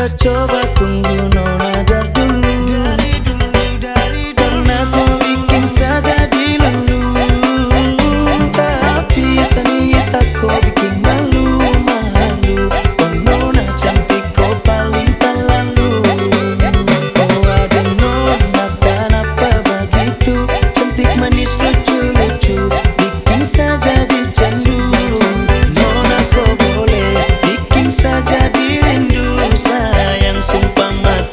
Coba-coba tunggu nona dar dulu. Karena ku bikin saja dilulu. Tapi sanita kau bikin malu-malu. Oh nona cantik kau paling terlalu. Oh aduh nona kenapa begitu. Cantik manis lucu-lucu bikin saja dicandu. Nona kau boleh bikin saja dirindu. Sayang sumpah mati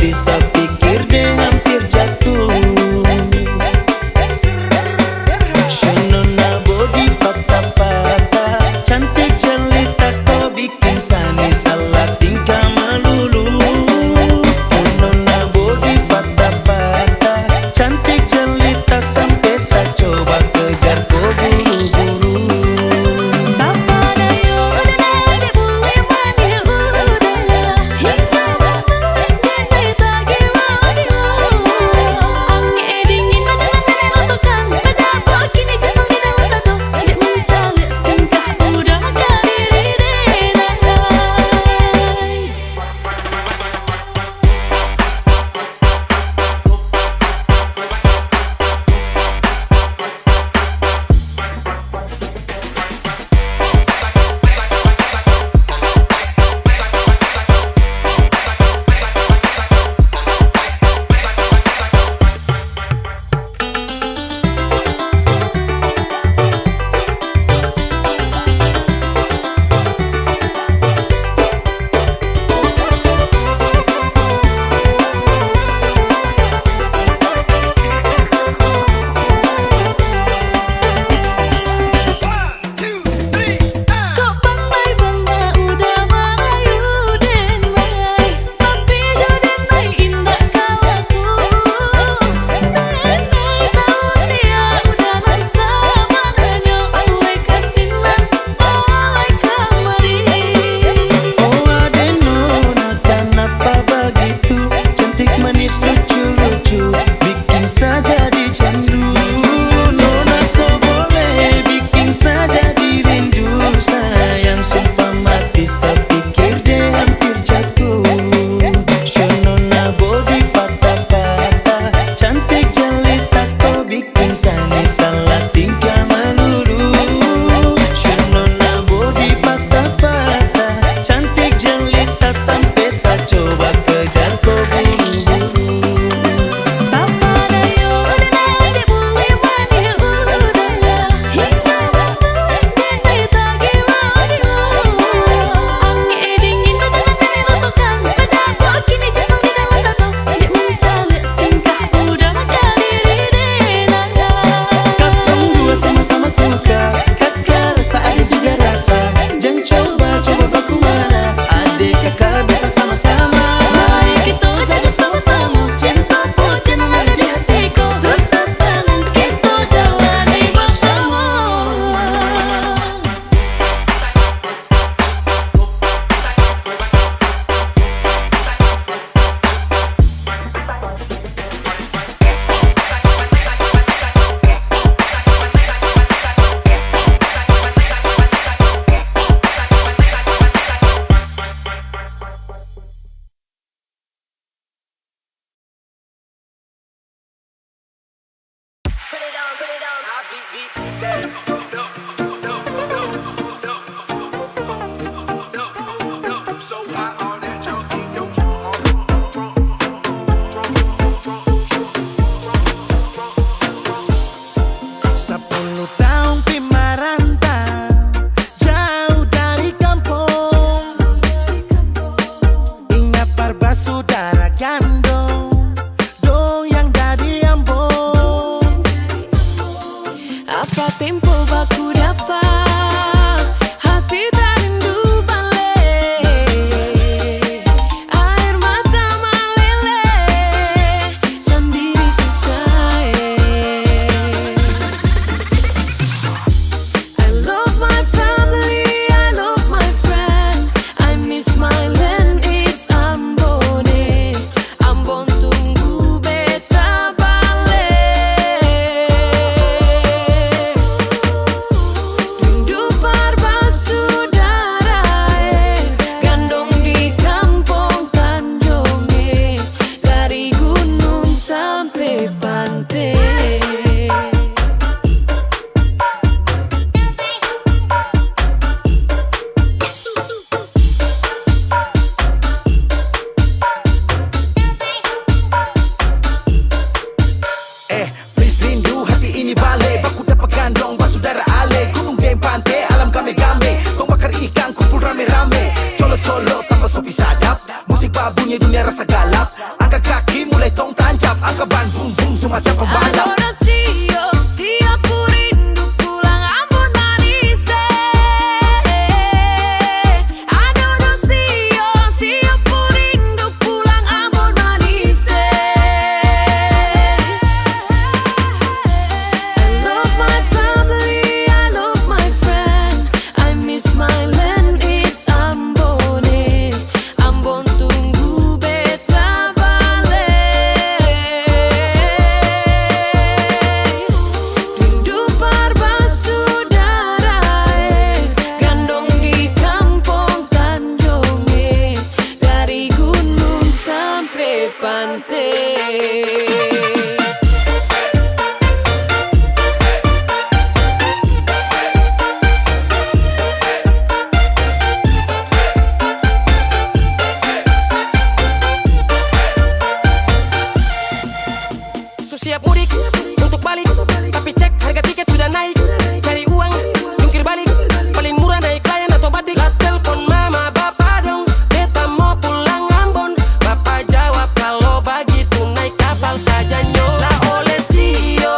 siap mudik untuk balik, tapi cek harga tiket sudah naik. Cari uang, jungkir balik, paling murah naik layan atau batik. Lah telepon mama bapak dong, beta mau pulang Ambon. Bapak jawab kalau begitu naik kapal saja nyo. Lah oleh sio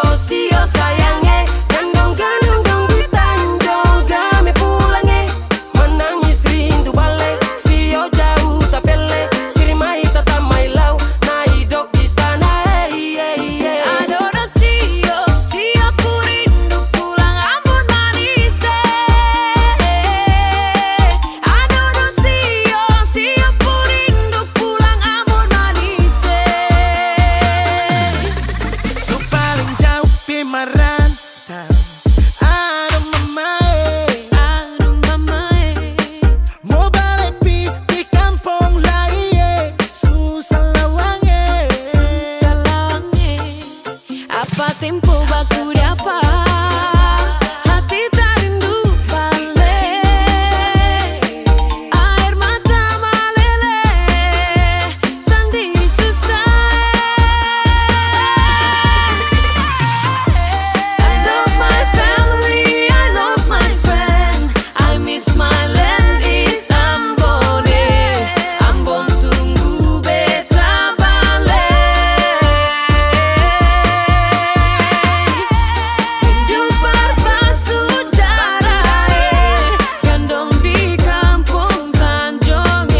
sayangnya, gandong dong di Tanjung Dame pulangnya. Menangis rindu balik, sio jauh tapele, ciri mai tata mai lau, na hidup di sana. Adoro sio purindu pulang Ambon manis. Adoro sio purindu pulang Ambon manis. So paling jauh pimarantau, aduh mamae, mau balik di kampung lain, susah lawange. Apa tempo baku dapat, hati tak rindu balik. Air mata meleleh, sandi susah. I love my family, I love my friend, I miss my land, it's Ambon. Ambon tunggu beta balik. Rindu berpasudara, gandong di kampung Tanjung,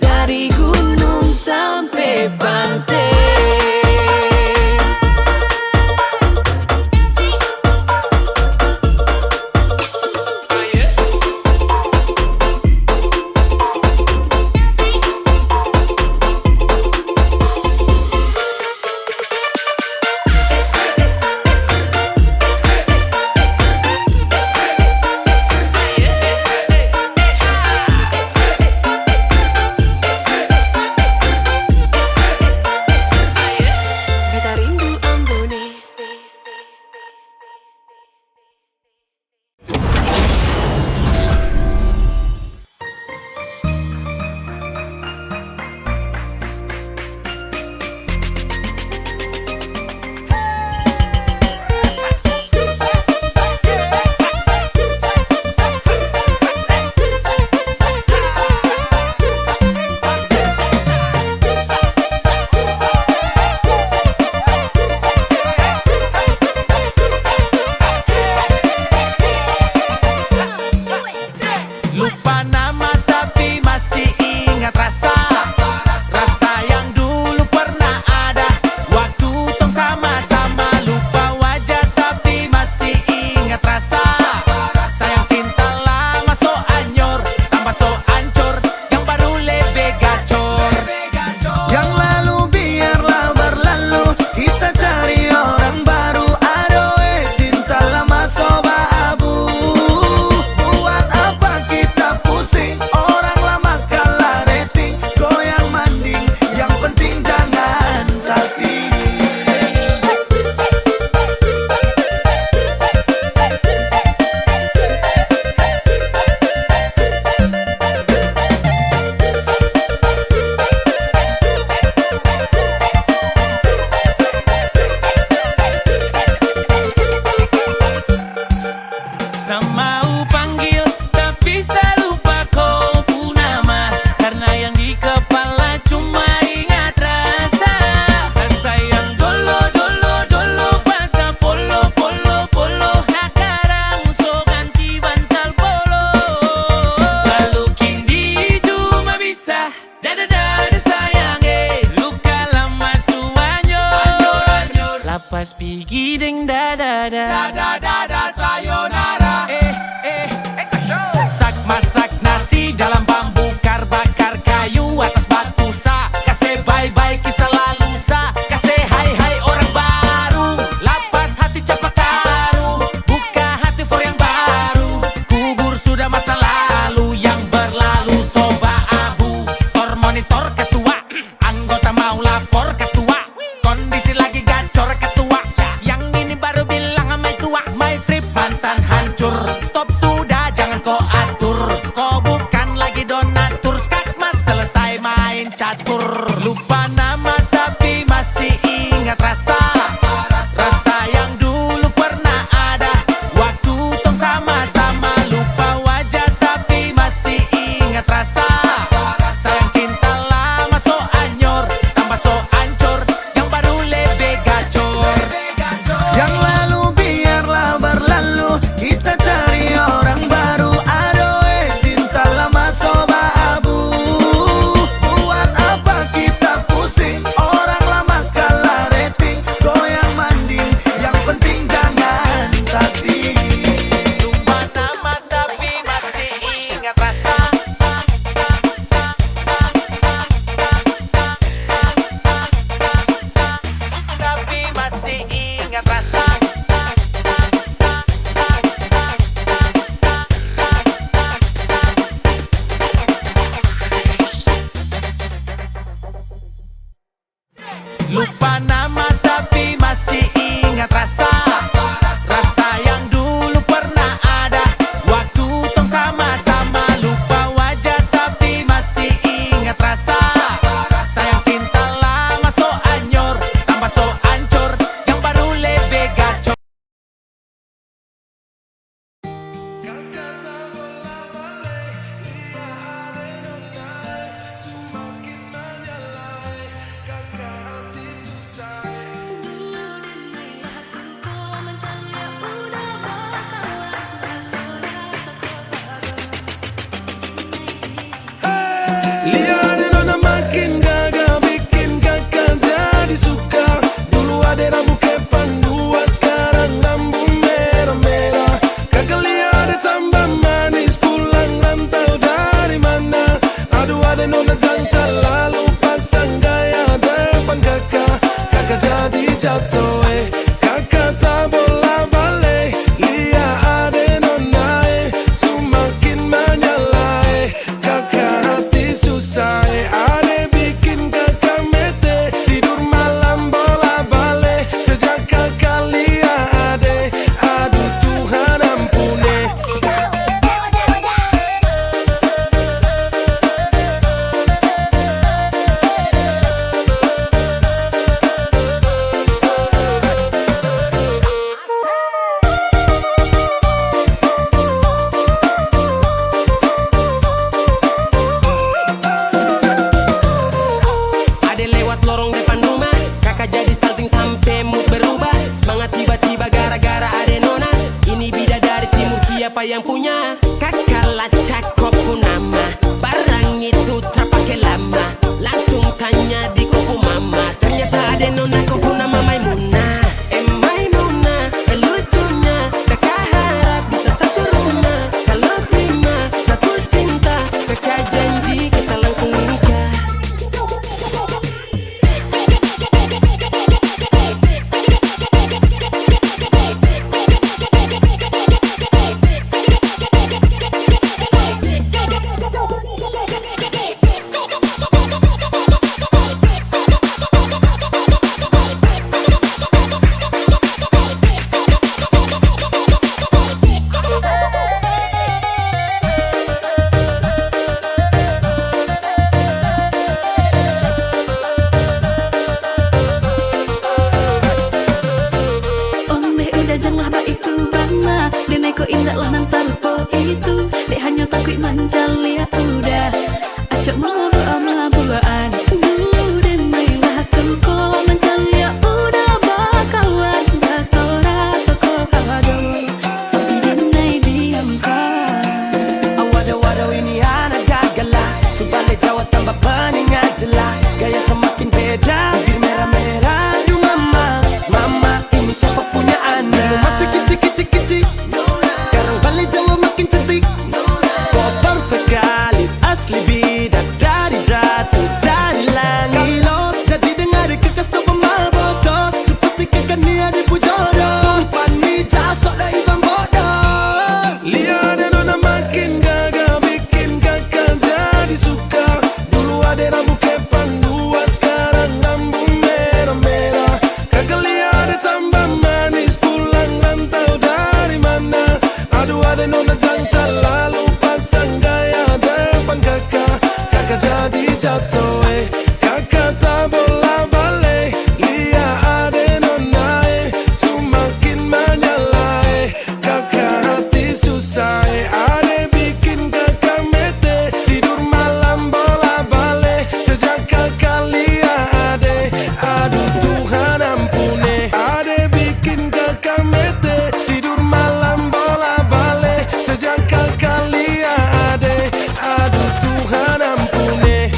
dari gunung sampai pantai. Beta rindu Ambon. Lupa nama tapi masih ingat rasa yang dulu pernah ada waktu tong sama-sama. Lupa wajah tapi masih ingat rasa sayang cinta lama so anyor, tambah so ancur, yang baru lebih gacor. Yang lalu biarlah berlalu, kita cari orang baru. Adoe cinta lama soba abu, buat apa kita pusing? Orang lama kalah rating, goyang manding, yang penting jangan salting. Mau panggil tapi saya lupa kau pun nama, karena yang di kepala cuma ingat rasa yang dolo bahasa polo sekarang so ganti bantal polo. Lalu kini cuma bisa dada sayang, luka lama suanyor, lapas pigi deng dada sayonara. Masak nasi dalam bambu, bakar kayu atas batu sa, kasih bye-bye kisah lalu sa, kasih hai orang baru, lapas hati cepat taruh, buka hati for yang baru, kubur sudah masa lalu yang berlalu soba abu. Tor monitor ketua, anggota mau lapor ketua, kondisi lagi gacor ketua, yang ini baru bilang sama tua, my trip mantan hancur, stop sudah jangan kau atur, kau bukan lagi don masih ingat rasa. Lupa nama tapi masih ingat rasa. Rasa yang dulu pernah ada waktu tong sama-sama. Lupa wajah tapi masih ingat rasa. Sayang cinta lama so anyor, tambah so ancur, yang baru lebih gacor. Lihat nona makin gagal bikin kakak jadi suka. Dulu ada rambut kepan dua, sekarang rambut merah-merah. Kakak lihat tambah manis, pulang rantau dari mana? Aduh ada nona jantan lalu pasang gaya depan kakak. Kakak jadi jatuh kakak tak bola balik. Lihat ada nona semakin menyala kakak hati susah ada bikin kakak mete. Tidur malam bola balik sejak kakak lihat ada. Aduh Tuhan ampuni. Ada lewat lorong depan rumah, kakak jadi salting sampai mood berubah. Semangat tiba-tiba gara-gara ada nona. Ini bidadari timur siapa yang punya? Kakak lacak kopu nama, barang itu terpakai lama. Langsung tanya di kopu mama, ternyata ada nona kopu nama Maimunah. Maimunah, lucunya kakak harap bisa satu rumah. Kalau terima satu cinta, kakak janji kita langsung nikah. Ondeh udah janganlah ba itu bana. Denai ko indah lah nang sarupo itu. Dek hanya takut manjalia udah. Acok mabuaan. Denai lah suko manjalia udah bakawan. Basora toko kawado. Tapi denai diamkan. Waduh ini anak gagal lah. Sebalik Jawa tambah peningat jelas. Gaya semakin beda, bibir merah-merah. Aduh mama, mama ini siapa punya anak? Dulu masih kicik-kicik-kicik, sekarang balik Jawa makin cantik. Kok perfect kali, asli bidadari jatuh dari langit. Kalau jadi dengar kekas tak pemabok, pasti kakak ni ada pujodoh. Sumpah ni jasok dah ibang bodoh. Lihat nona makin gagal bikin kakak jadi suka. Dulu ada rambut kepan dua, sekarang rambut merah-merah. Kakak lihat tambah manis, pulang rantau dari mana? Aduh ada nona jantan lalu pasang gaya depan kakak. Kakak jadi jatuh kakak tak bola balik. Lihat ada nona semakin menyala kakak hati susah ada bikin kakak mete. Tidur malam bola balik sejak kakak lihat ada. Aduh Tuhan ampuni. Ada bikin kakak mete. Tidur malam bola balik sejak kakak lihat ada. Aduh Tuhan ampuni.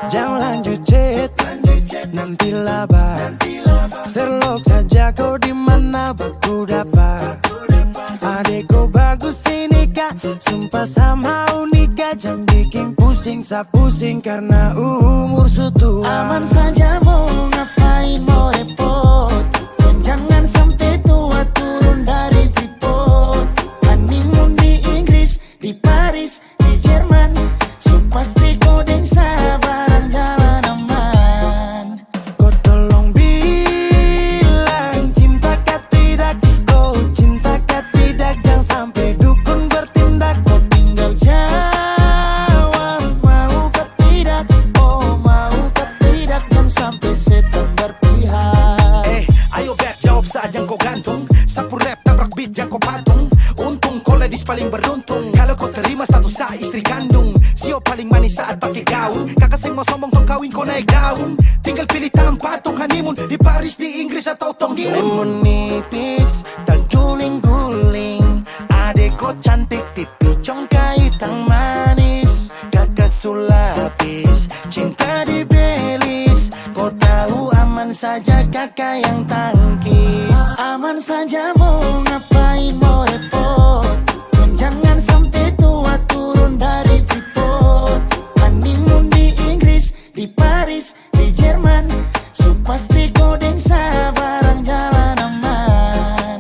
Jangan lanjut chat, nanti laba. Serlok saja kau di mana baku dapat. Adekku bagus ini kak, sumpah sama unika. Jangan bikin pusing, sa pusing karena umur sutua. Aman saja mau ngapain mau repot. Dan jangan sampai tua turun dari Freeport. Honeymoon di Inggris, di Paris, di Jerman. So pasti kau deng sabaran jalan aman. Kau tolong bilang cinta kah tidak. Kau cinta kah tidak. Jangan sampai dukun bertindak. Kau tinggal jawab mau kah tidak. Oh mau kah tidak. Dan sampai setan berpihak. Ayo beb jawab saja kau gantung. Sapu rap tabrak beat yang kau patung. Untung kau ladies paling beruntung. Kalau kau terima status sa istri kandung. Sio paling manis saat pakai gaun. Kakak sing mau sombong tong kawin kau naik daun. Tinggal pilih tempat tong honeymoon. Di Paris, di Inggris atau tong di Lemon nipis, terguling-guling. Adek kau cantik, pipi congkai tang manis. Kakak sulapis, cinta di Belis. Kau tahu aman saja kakak yang tangkis. Aman saja mau ngapain mau repot. Dan jangan sampai tua turun dari Freeport. Honeymoon di Inggris, di Paris, di Jerman. So pasti kau deng sabaran jalan aman.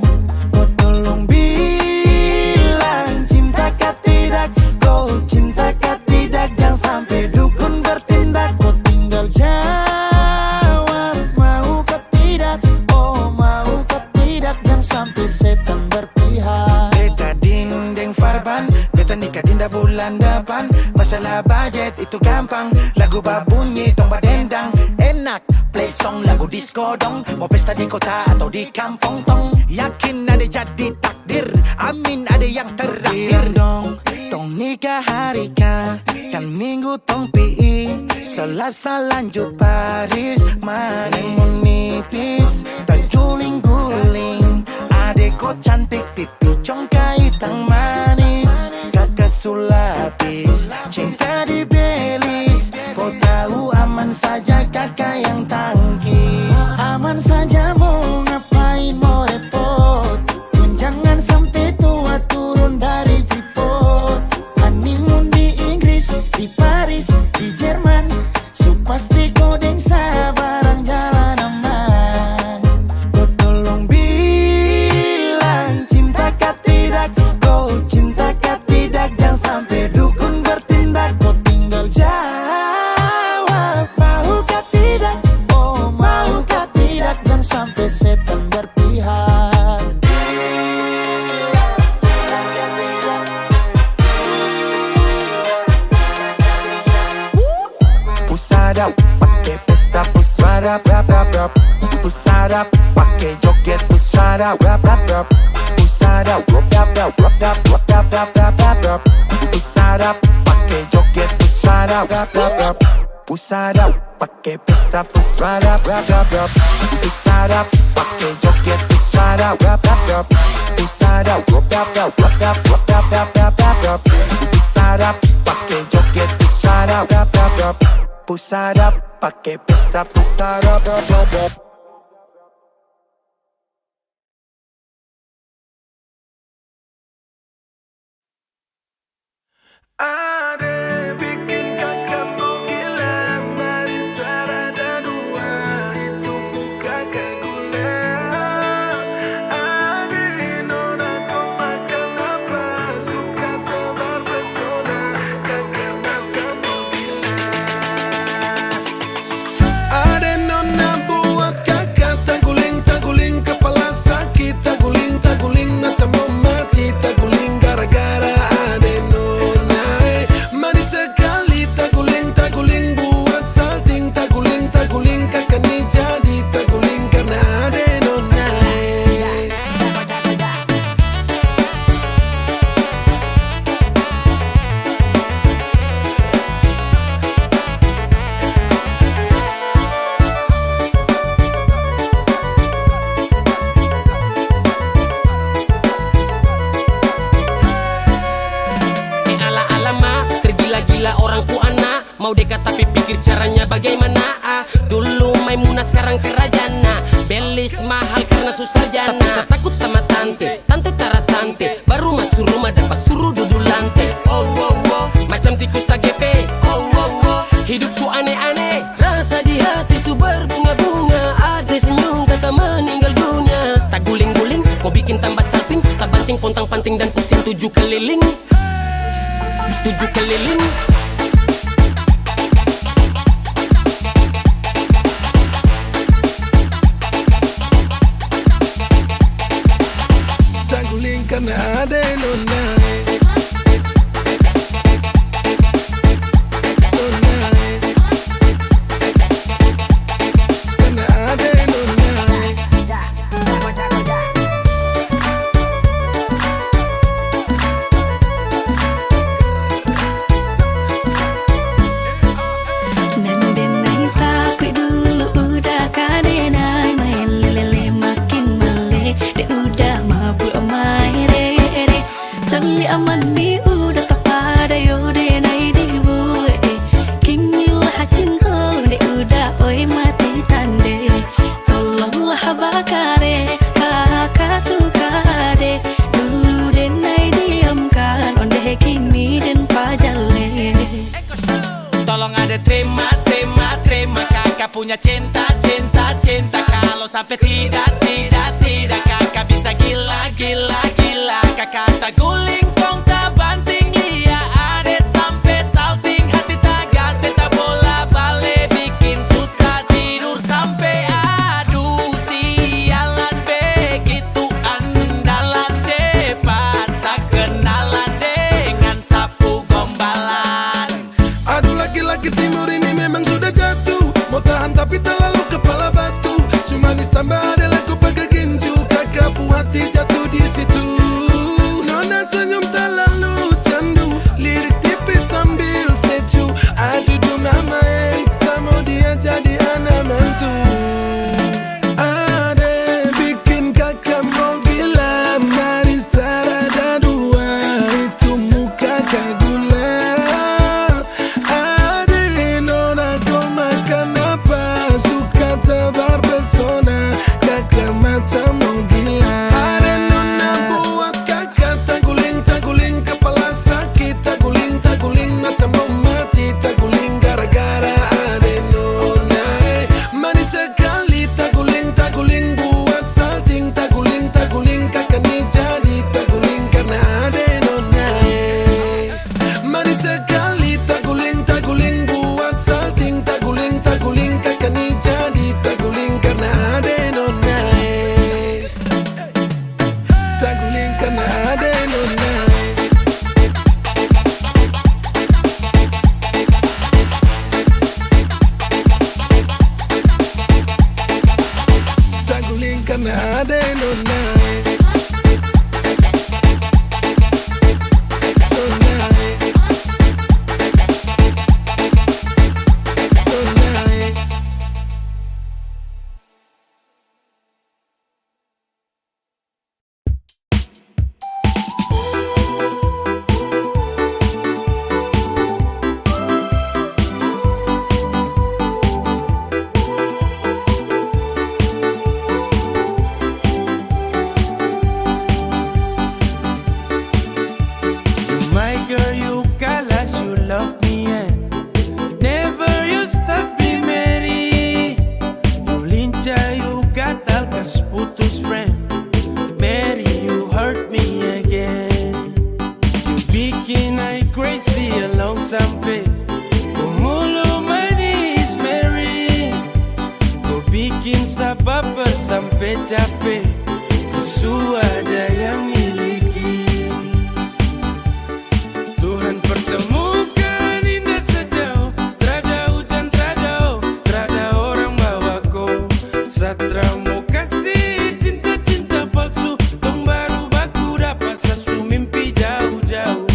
Kau tolong bilang cinta kah tidak. Kau cinta kah tidak. Jangan sampai dukun bertindak. Kau tinggal jawab mau kah tidak. Oh mau kah tidak. Dan sampai setan berpihak. Beta dinding farban, beta nikah dinda bulan depan. Masalah budget itu gampang. Lagu babunyi tong badendang. Enak play song lagu disco dong. Mau pesta di kota atau di kampung tong. Yakin ada jadi takdir, amin ada yang terakhir dong. Tong nikah hari kan minggu tong PI. Selasa lanjut Paris. Mana mau nipis, terguling-guling. Adek kau cantik, pipi congkai tang manis. Kakak sulapis, cinta di Belis. Kau tahu aman saja kakak yang tangkis. Aman saja mau ngapain mau repot. Dan jangan sampai tua turun dari Freeport. Honeymoon di Inggris, di Paris, di Jerman. So pasti kau deng sabaran jalan aman. Kau tolong bilang cinta kah tidak. Kau cinta kah tidak. Jangan sampai dukun bertindak. Kau tinggal jawab mau kah tidak. Oh mau kah tidak. Dan sampai setan berpihak. Pusada pakai pesta pusada rap rap rap. Pusada pakai joget pusada rap rap rap. Pusada rap rap rap rap rap rap rap rap rap rap. Pusada pakai joget pusada rap rap rap. Pusada pakai pesta pusada rap rap rap. Pusada pakai joget pusada rap rap rap. Pusada rap rap rap rap rap rap rap rap rap rap. Pusada pakai joget pusada rap rap rap. Pusada pakai pesta pusada rap rap rap. Ade bikin kakakku gila. Manis rada dua. Itu muka kayak gula. Ade nona kau makan apa? Suka tebar pesona. Kakak matamu gila. Ade nona buat Bila orang ku anak mau dekat tapi pikir caranya bagaimana. Dulu Maimunah sekarang kerajaan. Belis mahal karena susah jana. Tapi saya takut sama tante, tante Tara Sante. Baru masuk rumah dan pas suruh duduk lantai. Oh oh oh, macam tikus tak gepe. Oh oh oh, hidup su aneh-aneh. Rasa di hati su berbunga-bunga. Ada senyum kata meninggal dunia. Tak guling-guling, kau bikin tambah salting. Tak banting, pontang-panting dan pusing 7 keliling. 7 keliling. Tak guling karena ada nona. Amani udah tapada yode nai di bue. Kinilah hasilnya de udah oi mati tande. Tolonglah bakare kakak suka de. Dulu de nai diamkan onde kini dan pajale. Tolong ada terima, terima, terima. Kakak punya cinta, cinta, cinta. Kalau sampai tidak, tidak, tidak, kakak bisa gila, gila, gila. Kakak tak guling, kong tak banting, lia ade sampai salting. Hati tak ganti, tak bola balik, bikin susah tidur sampai aduh sialan. Begitu andalan cepat, saya kenalan dengan sapu gombalan. Aduh laki-laki timur ini memang sudah jatuh. Mau tahan tapi terlalu kepala batu. Sumanis tambah ada lagu pakai gincu. Kakak pu hati jatuh di situ. Nona senyum terlalu candu. Lirik tipis sambil statue. Aduh mama sama dia jadi anak mantu. Ada bikin kakak mau gila. Manis tak ada dua. Itu muka kagula. Ada nona kau makan apa? Suka tebar pesona. Kakak mata mau gila. Ada nona buat kakak taguling, taguling kepala sakit. Taguling, taguling macam mau mati. Taguling gara-gara ada nona. Manis sekali taguling, taguling buat salting. Taguling, taguling kakak ni jadi taguling karena ada nona. Manis sekali taguling, taguling buat salting. Taguling, taguling kakak ni jadi taguling karena ada nona. Taguling karena ada nona. Taguling karena ada nona. My girl, you galas, you love me and never you stop me, Mary. You lincah, you gatal, kas putus friend. Mary, you hurt me again. You bikin I crazy along sampai Kumulo manis, Mary. Kau bikin sabab sampai capek. Kusu ada yang miliki. Tuhan pertemukan indah sejauh. Terada hujan, terada orang bawa kau. Satramu kasih cinta-cinta palsu. Tong baru baku dapat sasu mimpi jauh-jauh.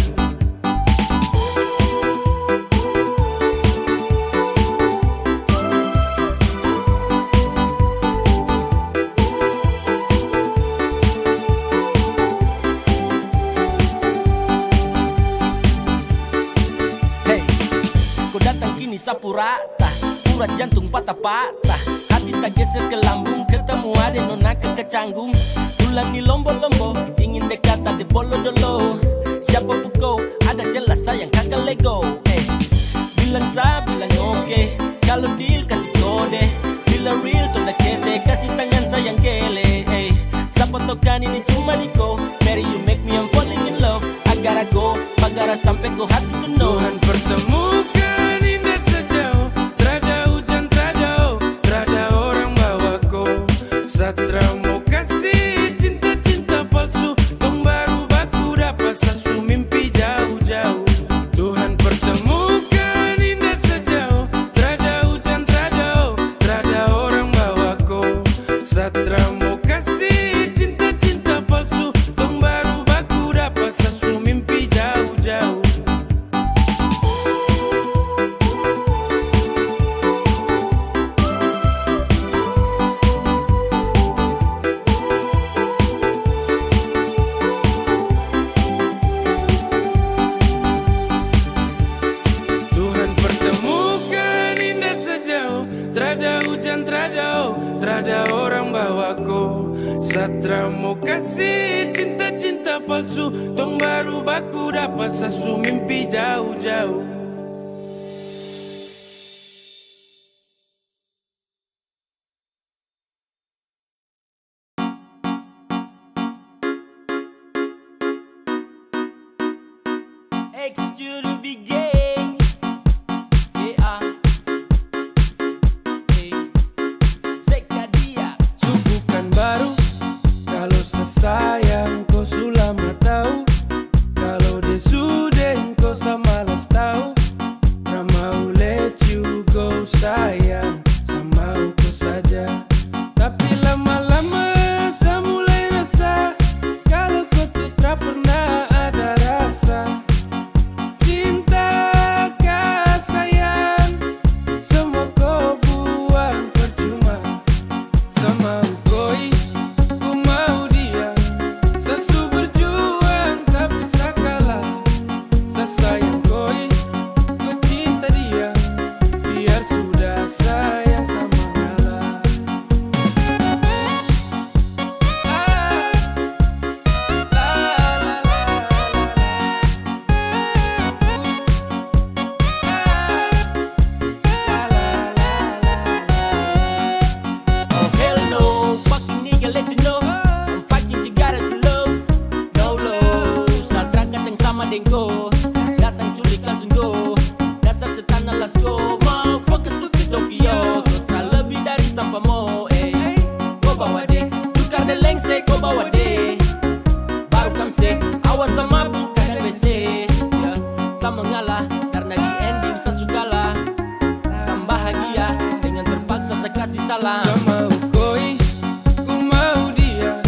sapu rata. Urat jantung patah-patah, hati tak geser ke lambung. Ketemu ade nona kecanggung. Ulangi lombo-lombo, ingin dekat ada bolo dolo. Siapa pukau, ada jelas sayang kakak lego. Bilang sa, bilang oke. Kalau deal kasih kode. Bila real tuh dah kete, kasih tangan sayang gele. Siapa tokan ini cuma diko. Mary you make me I'm falling in love. Agara go, pagara sampai ko hati to know. Tuhan pertemukan indah sejauh. Trada hujan, trada orang bawa ko. Satra mau kasih cinta-cinta palsu. Tong baru baku dapat sasu mimpi jauh-jauh. Tuhan pertemukan indah sejauh. Trada hujan, trada orang bawa ko. Satra mau kasih cinta-cinta palsu. Tong baru baku dapat sasu mimpi jauh-jauh. Tuhan pertemukan indah sejauh. Trada hujan, trada orang bawa ko. Satra mau kasih cinta-cinta palsu. Tong baru baku dapat sasu mimpi jauh-jauh. Expect you to be gay. Yeah. Sekadia. Subukan baru. Kalau sesayang kau sulama tahu. Kalau dia sudah kau samalas tahu. Tak mau let you go sayang. Sama kau saja. Tapi lama-lama saya mulai rasa. Kalau kau tuh tak pernah ada rasa. Cinta kah sayang. Semua kau buang percuma. Sama koi, ku mau dia. Sesu berjuang tapi sakalah. Sesayang koi, ku cinta dia. Biar sudah sayang sama ngalah. Oh hell no, fucking nigga let you know. I'm fighting you gotta love. No love, Satra kacang sama dengko. Datang culik langsung go. Dasar setan let's go. Motherfucker stupid Tokyo. Kau tak lebih dari sampah mo. Kau bawa deh, tukar deh lengse kau bawa deh. Baru kamse, awas sama bukan WC. Ya, sama ngalah karena di ending saya sukalah. Kan bahagia dengan terpaksa saya kasih salam. Sama koi, ku mau dia.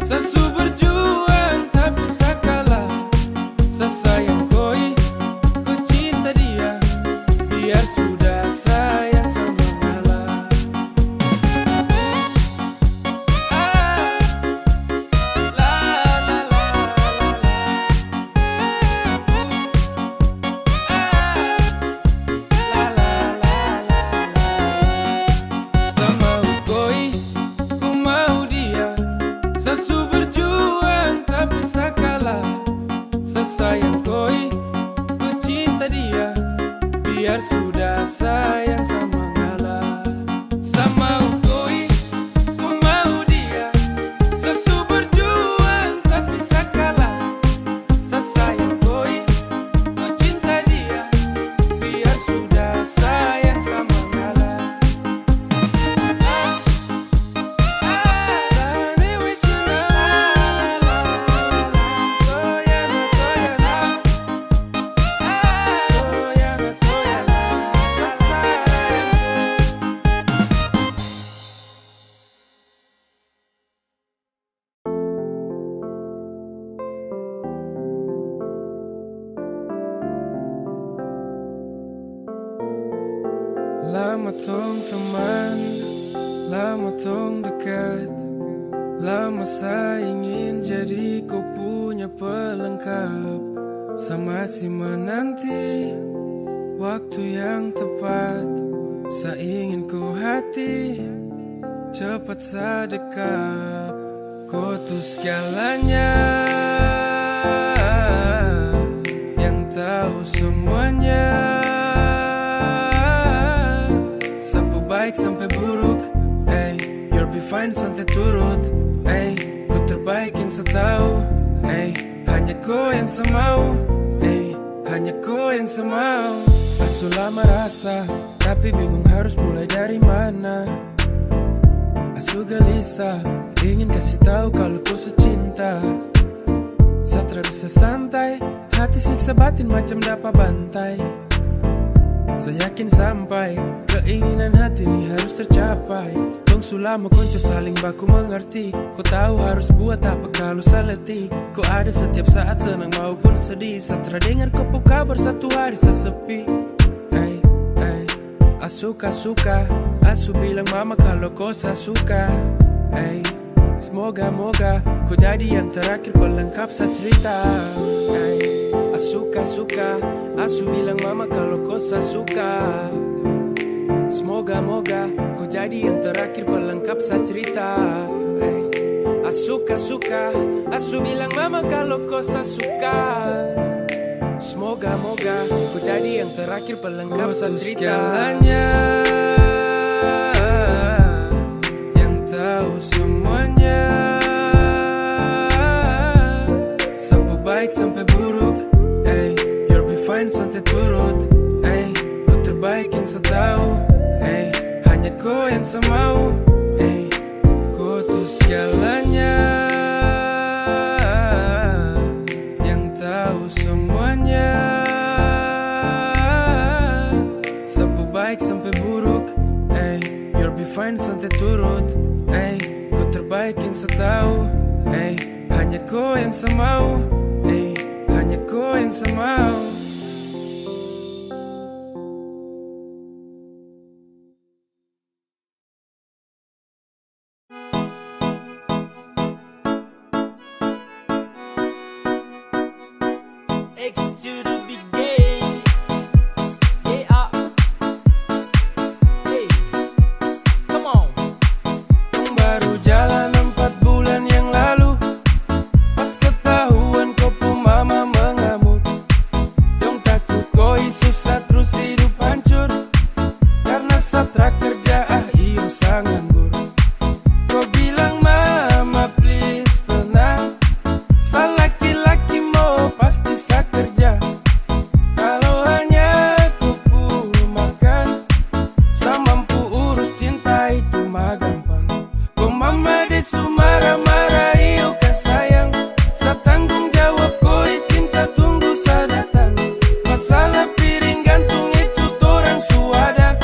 Sesu berjuang tapi sakalah. Sesayang koi, ku cinta dia. Biar sudah sayang sama ngalah. Sama koi, ku mau dia. Sesu berjuang tapi sakalah. Sesayang koi, ku cinta dia. Biar sudah sayang sama ngalah. Sama koi, ku mau dia. Sesu berjuang tapi sakalah. Sesayang koi, ku cinta dia. Biar sudah sayang sama ngalah. Sane wishina toyana toyana. Toyana toyana sasayang. Lama tong teman, lama tong dekat. Lama saya ingin jadi kau punya pelengkap. Sama si menanti Waktu yang tepat, saya ingin ku hati cepat sedekap. Kau tuh segalanya, yang tahu semuanya. Sapu baik sampai buruk, you'll be fine santai turut. Ku terbaik yang saya tahu, hanya kau yang saya mau, hanya kau yang saya mau. Asu lama rasa, tapi bingung harus mulai dari mana. Asu gelisah, ingin kasih tahu kalau kau secinta. Satra bisa santai, hati siksa batin macam dapat bantai. Saya yakin sampai, keinginan hati ini harus tercapai. Dong sulama konco saling baku mengerti. Kau tahu harus buat apa kalau saya letih. Kau ada setiap saat senang maupun sedih. Satra dengar kau kabar satu hari saya sepi. Asu suka, asu bilang mama kalau kau saya suka. Semoga-moga kau jadi yang terakhir pelengkap saya cerita. Suka, asu bilang mama kalau kau saya suka. Semoga-moga kau jadi yang terakhir pelengkap saya cerita. Suka, asu bilang mama kalau kau saya suka. Semoga-moga kau jadi yang terakhir pelengkap saya cerita. Segalanya, yang tahu semuanya. Sapu baik sampai buruk, you'll be fine santai turut. Kau terbaik yang saya tahu, hanya kau yang saya mau. Kau tuh segalanya, yang tahu semuanya. Sapu baik sampai buruk, you'll be fine santai turut. Kau terbaik yang saya tahu, hanya kau yang saya mau, hanya kau yang saya mau. X to the big game. Yeah. Hey. Come on. Baru jalan 4 bulan yang lalu, pas ketahuan kau pun mama mengamuk. Dong takut kau susah terus hidup hancur, karena satra kerja iyo sangat nganggur. Kau bilang mama please tenang, sa laki-laki mau pasti sa kerja. Kalau hanya ku makan, sa mampu urus cinta itu mah gampang. Kau mama desu marah-marah iyo kan sayang, sa tanggung jawab kau cinta tunggu sa datang. Masalah piring gantung itu torang suada,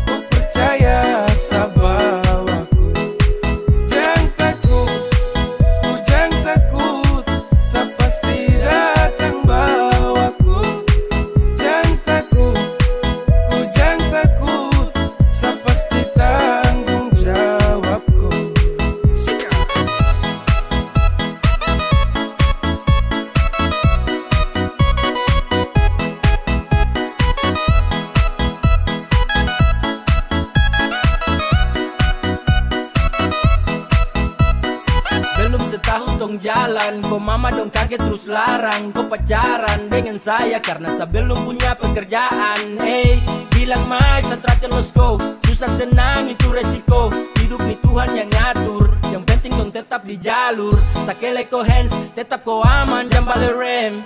kau percaya sa bawaku. Jangan takut, ku jangan takut, sa pasti datang bawaku. Jangan takut, ku jangan takut, sa pasti tanggung jawabku. Belum setahun dong jalan, kok mama dong kaget terus larang. Kau pacaran dengan saya karena saya belum punya pekerjaan. Hey, bilang mai satra terus go, susah senang itu resiko. Hidup nih Tuhan yang ngatur, yang penting dong tetap di jalur. Sakele ko hands, tetap ko aman, jangan balik rem.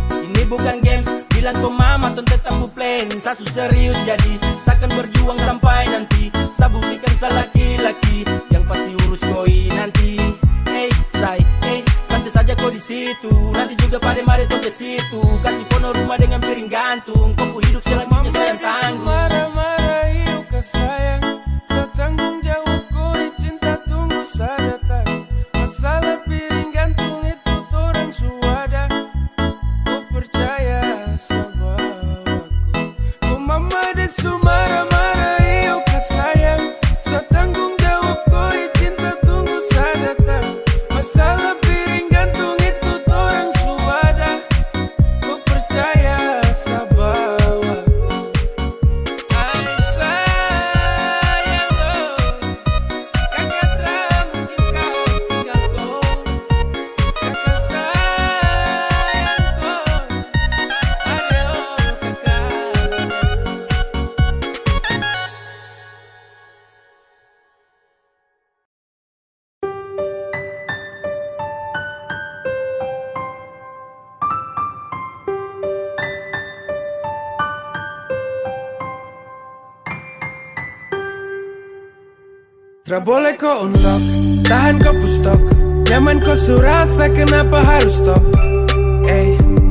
Ini bukan games, bilang ko mama ton tetap ku plan. Saya serius jadi, saya akan berjuang sampai nanti. Saya buktikan saya laki-laki, yang pasti urus koi nanti. Santai saja kau di situ, nanti juga pada mari tuh ke situ. Kasih pono rumah dengan piring gantung, kau hidup selanjutnya saya tanggung. Marah-marah iyo kan sayang, sa tanggung jawab kau cinta tunggu sa datang. Masalah piring gantung itu torang suada, kau percaya sa bawaku. Kau mama desu marah-marah iyo kan sayang, sa tanggung jawab kau cinta tunggu sa datang. Masalah piring gantung itu torang suada, kau percaya sa bawaku. Tra boleh kau unlock, tahan kau pustok. Nyaman kau surasa, kenapa harus stop?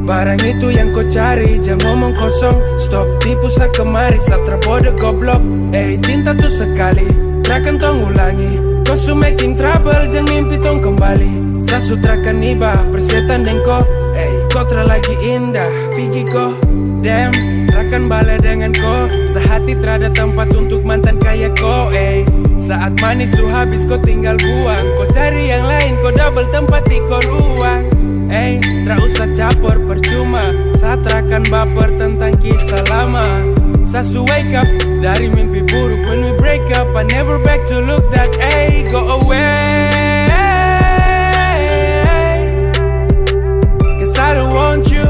Barang itu yang kau cari, jangan ngomong kosong. Stop tipu sa kemari, satra bodoh goblok. Cinta tuh sekali, takkan tong ulangi. Kau su making trouble, jangan mimpi tong kembali. Sa sutrakan iba, persetan deng kau. Kau lagi indah, pergi kau. Damn, takkan balik dengan kau. Sehati terada tempat untuk mantan kayak kau. Saat manis su habis kau tinggal buang. Kau cari yang lain, kau double tempat di kau ruang. Tak usah caper percuma. Saat akan baper tentang kisah lama. Sasu wake up dari mimpi buruk. When we break up, I never back to look that. Go away. Cause I don't want you,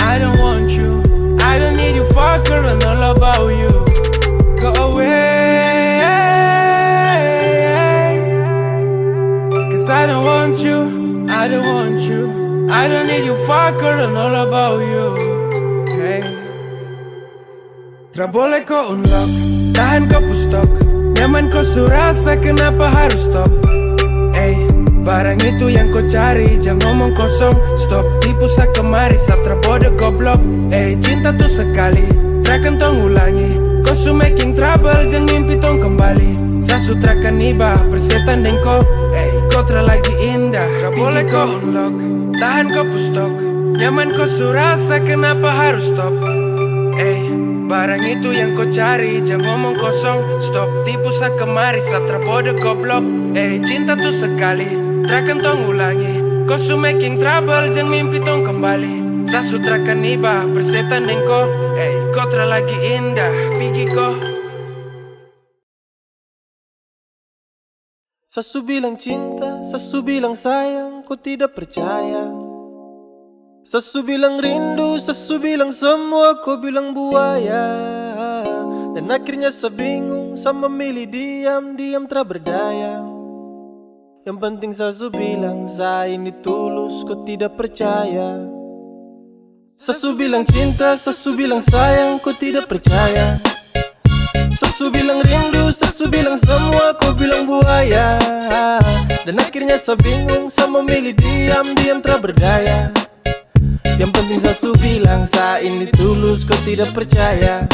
I don't want you. I don't need you fucker and all about you. Go away. Cause I don't want you, I don't want you. I don't need you fucker and all about you. Tra boleh kau unlock, tahan kau pustok. Nyaman kau surasa, kenapa harus stop? Barang itu yang kau cari, jangan ngomong kosong. Stop tipu sa kemari, satra bodoh goblok. Cinta tuh sekali, takkan tong ulangi. Kau su making trouble, jangan mimpi tong kembali. Sa sutrakan iba, persetan deng kau. Kau lagi indah, tra boleh kau unlock, tahan kau pustok. Nyaman kau surasa, kenapa harus stop? Barang itu yang kau cari, jangan ngomong kosong. Stop tipu sa kemari, satra bodoh goblok. Cinta tuh sekali, takkan tong ulangi. Kau su making trouble, jangan mimpi tong kembali. Sa sutrakan iba, persetan deng kau. Kau lagi indah, pergi kau. Sasu bilang cinta, sasu bilang sayang, kau tidak percaya. Sasu bilang rindu, sasu bilang semua, kau bilang buaya. Dan akhirnya saya bingung, saya memilih diam-diam tak berdaya. Yang penting sasu bilang, saya ini tulus, kau tidak percaya. Sasu bilang cinta, sasu bilang sayang, kau tidak percaya. Sasu bilang rindu, sasu bilang semua, kau bilang buaya. Dan akhirnya saya bingung, saya memilih diam-diam tak berdaya. Yang penting sasu bilang, saya ini tulus, kau tidak percaya.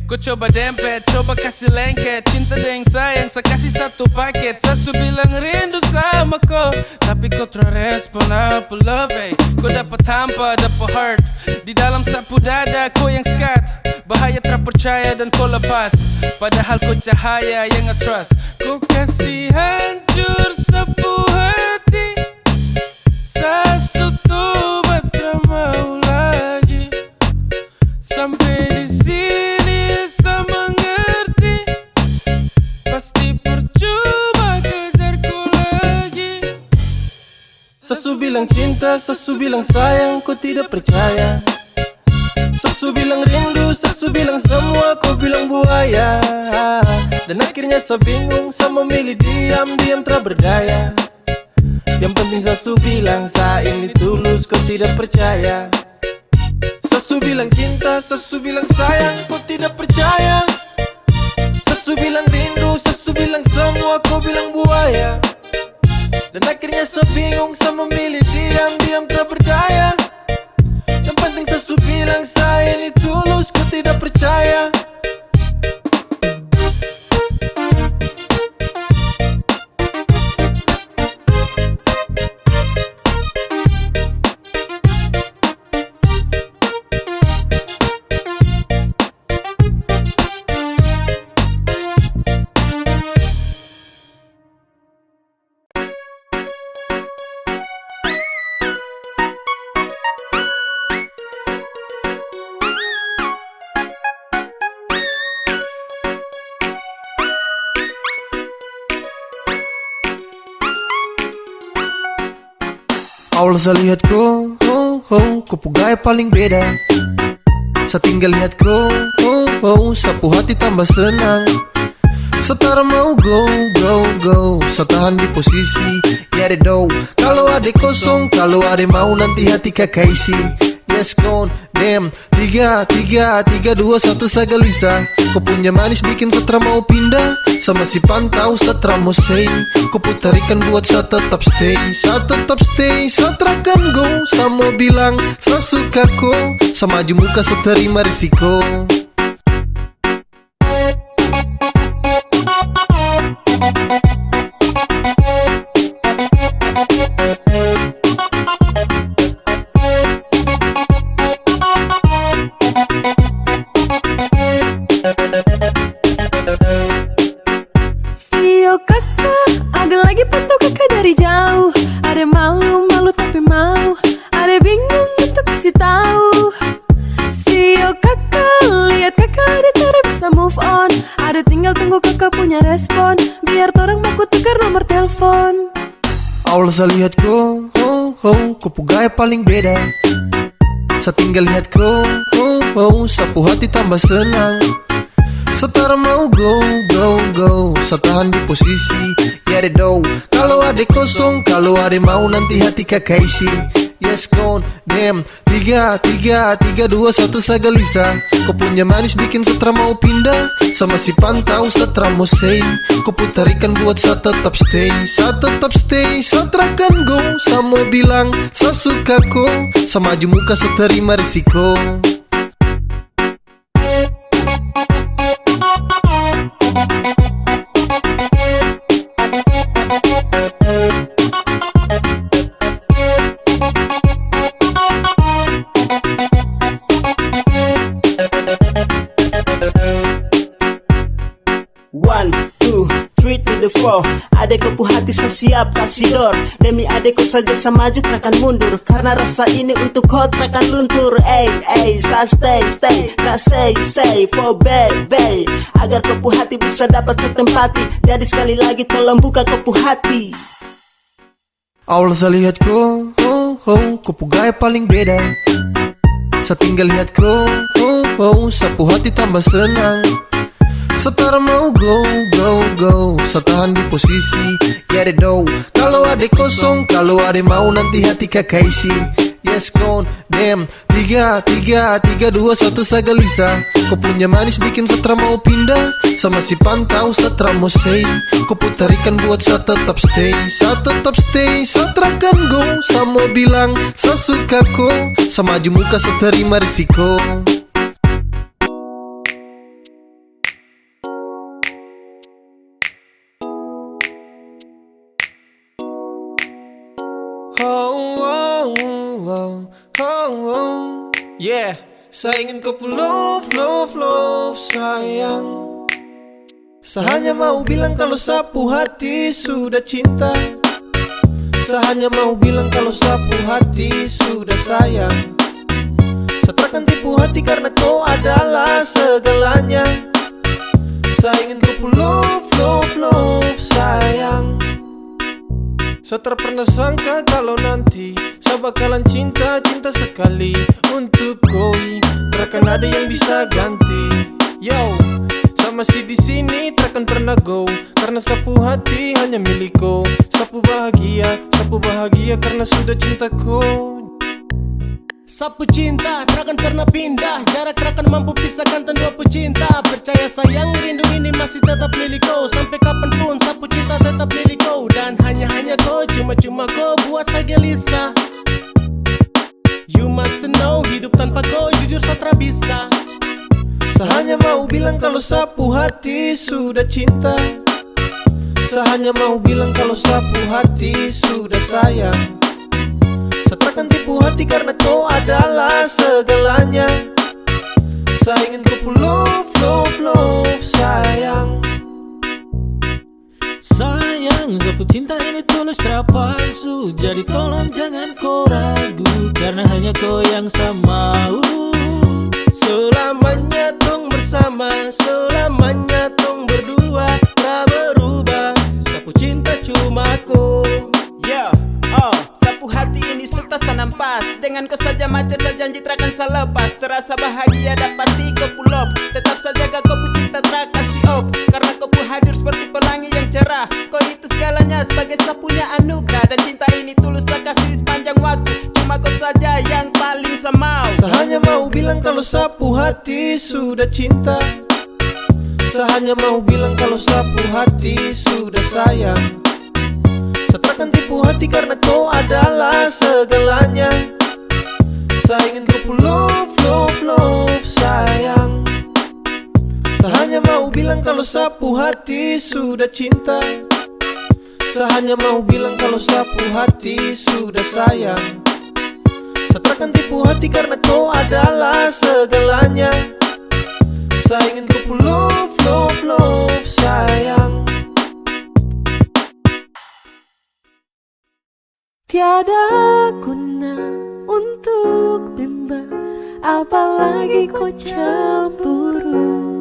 Kau coba dempet, coba kasih lengket. Cinta deng sayang, saya kasih satu paket. Sasu bilang rindu sama kau, tapi kau terrespon apa love. Kau dapat hampa, dapat heart. Di dalam sapu dada, kau yang skat. Bahaya terpercaya dan kau lepas. Padahal kau cahaya yang nge-trust. Kau kasih hancur sapu hati. Sasu tuh tak mau lagi. Sampai di sini saya mengerti. Pasti percuma kejarku lagi. Sasu bilang cinta, sasu bilang sayang, kau tidak percaya. Sasu bilang rindu, sasu bilang semua, kau bilang buaya. Dan akhirnya saya bingung, saya memilih diam-diam tak berdaya. Yang penting sasu bilang, saya ini tulus, kau tidak percaya. Sasu bilang cinta, sasu bilang sayang, kau tidak percaya. Sasu bilang rindu, sasu bilang semua, kau bilang buaya. Dan akhirnya saya bingung, saya memilih diam-diam tak berdaya. Yang penting sasu bilang, saya ini tulus, kau tidak percaya. Awal saya lihat kau, kau gaya paling beda. Saya tinggal lihat kau, sapu hati tambah senang. Setara mau go, saya tahan di posisi, ya ada do. Kalau ada kosong, kalau ada mau nanti hati kakak isi. Yes gone, damn. 3, 2, 1 saya gelisah. Kau punya manis bikin setra mau pindah. Sama si pantau setra mau say. Kau putarikan buat saya tetap stay. Saya tetap stay, setra kan go. Saya mau bilang, saya suka kau. Sama maju muka saya terima risiko. Sio kakak, ada lagi pantau kakak dari jauh. Ada malu tapi mau. Ada bingung untuk kasih tahu. Sio kakak, lihat kakak ada cara bisa move on. Ada tinggal tunggu kakak punya respon. Biar torang mau ku tukar nomor telepon. Awal saya lihat kau, kau gaya paling beda. Saya tinggal lihat kau, sapu hati tambah senang. Setara mau go, saya tahan di posisi. Ya deh do, kalau ada kosong, kalau ada mau nanti hati kakak isi. Yes gone, damn. 3, 2, 1 saya gelisah. Kau punya manis bikin setra mau pindah. Sama si pantau setra mau say. Kau putarikan buat saya tetap stay. Saya tetap stay, setra kan go. Saya mau bilang, saya suka kau. Saya maju muka saya terima risiko. One, two, three to the four. Adekku pu hati saya siap kasih door. Demi adekku saja saya maju takkan mundur. Karena rasa ini untuk kau takkan luntur. Saya stay, tak say for baby. Agar kau pu hati bisa dapat setempati. Jadi sekali lagi tolong buka kau pu hati. Awal saya lihat kau, kau pu gaya paling beda. Saya tinggal lihat kau, sapu hati tambah senang. Setara mau go, saya tahan di posisi. Ya deh do, kalau ada kosong, kalau ada mau nanti hati kakak isi. Yes gone, damn. 3, 2, 1 saya gelisah. Kau punya manis bikin setra mau pindah. Sama si pantau setra mau say. Kau putarikan buat saya tetap stay. Saya tetap stay, setra kan go. Saya mau bilang, saya suka kau. Saya maju muka saya terima risiko. Yeah, saya ingin kau love sayang. Saya hanya mau bilang kalau sapu hati sudah cinta. Saya hanya mau bilang kalau sapu hati sudah sayang. Saya takkan tipu hati karena kau adalah segalanya. Saya ingin kau love sayang. Saya tak pernah sangka kalau nanti saya bakalan cinta sekali untuk kau. Takkan ada yang bisa ganti. Yo, saya masih di sini takkan pernah go. Karena sapu hati hanya milik kau. Sapu bahagia karena sudah cinta kau. Sapu cinta takkan pernah pindah. Jarak takkan mampu pisahkan dua pecinta. Percaya sayang rindu ini masih tetap milik kau. Sampai kapanpun sapu cinta tetap milik kau. Dan hanya kau, cuma kau buat saya gelisah. You must know, hidup tanpa kau jujur saya tak bisa. Saya hanya mau bilang kalau sapu hati sudah cinta. Saya hanya mau bilang kalau sapu hati sudah sayang. Saya takkan tipu hati karena kau adalah segalanya. Saya ingin kau love sayang. Sayang, sapu cinta ini tulus tak palsu. Jadi tolong jangan kau ragu. Karena hanya kau yang saya mau. Selamanya tong bersama, selamanya tong berdua. Tak berubah, sapu cinta cuma kau. Sapu hati ini sudah tanam pas. Dengan kau saja macam saya janji takkan saya lepas. Terasa bahagia dapati kau pull off. Tetap saja kau pu cinta tak kasih off. Karena kau pu hadir seperti pelangi yang cerah. Kau itu segalanya sebagai sapunya anugerah. Dan cinta ini tulus saya kasih sepanjang waktu. Cuma kau saja yang paling saya mau. bilang kalau sapu hati sudah cinta. Saya hanya mau bilang kalau sapu hati sudah sayang. Saya takkan tipu hati karena kau adalah segalanya. Saya ingin kau love, love, love, sayang. Saya hanya mau bilang kalau sapu hati sudah cinta. Saya hanya mau bilang kalau sapu hati sudah sayang. Saya takkan tipu hati karena kau adalah segalanya. Saya ingin kau love, love, love, sayang. Tiada guna untuk bimbang, apalagi kau cemburu.